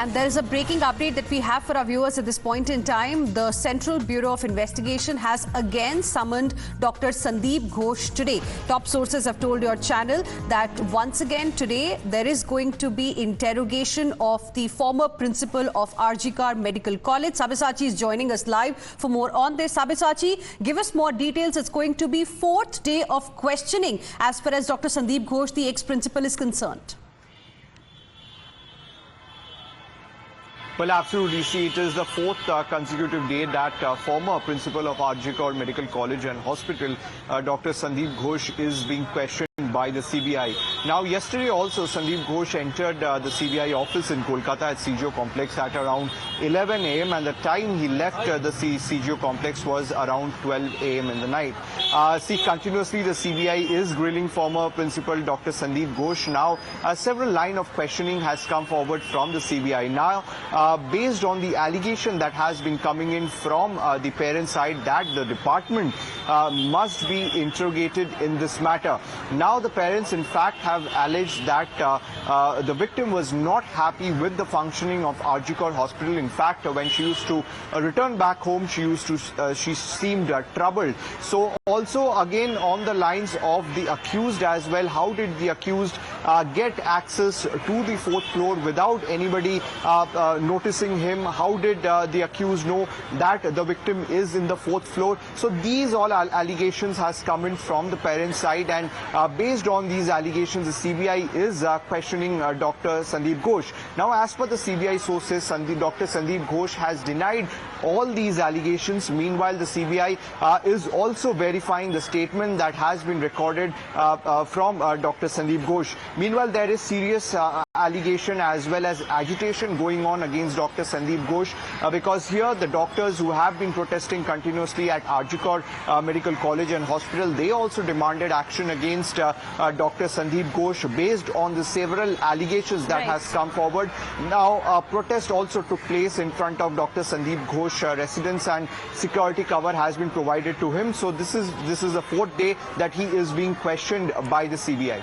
And there is a breaking update that we have for our viewers at this point in time. The Central Bureau of Investigation has again summoned Dr. Sandeep Ghosh today. Top sources have told your channel that once again today there is going to be interrogation of the former principal of RG Kar Medical College. Sabyasachi is joining us live for more on this. Sabyasachi, give us more details. It's going to be fourth day of questioning as far as Dr. Sandeep Ghosh, the ex-principal, is concerned. Well, absolutely. See, it is the fourth consecutive day that former principal of RG Kar Medical College and Hospital, Dr. Sandeep Ghosh, is being questioned by the CBI. Now, yesterday also, Sandeep Ghosh entered the CBI office in Kolkata at CGO complex at around 11 a.m. and the time he left the CGO complex was around 12 a.m. in the night. See, continuously the CBI is grilling former principal Dr. Sandeep Ghosh. Now, several line of questioning has come forward from the CBI. Now, based on the allegation that has been coming in from the parent side that the department must be interrogated in this matter. Now the parents in fact have alleged that the victim was not happy with the functioning of RG Kar Hospital. In fact, when she used to return back home, she seemed troubled. So also again on the lines of the accused as well, how did the accused get access to the fourth floor without anybody noticing him? How did the accused know that the victim is in the fourth floor? So these all allegations has come in from the parent side, and based on these allegations, the CBI is questioning Dr. Sandeep Ghosh. Now, as per the CBI sources, Dr. Sandeep Ghosh has denied all these allegations. Meanwhile, the CBI is also verifying the statement that has been recorded from Dr. Sandeep Ghosh. Meanwhile, there is serious allegation as well as agitation going on against Dr. Sandeep Ghosh because here the doctors who have been protesting continuously at RG Kar Medical College and Hospital, they also demanded action against Dr. Sandeep Ghosh based on the several allegations that has come forward. Now, a protest also took place in front of Dr. Sandeep Ghosh residence, and security cover has been provided to him. So this is the fourth day that he is being questioned by the CBI.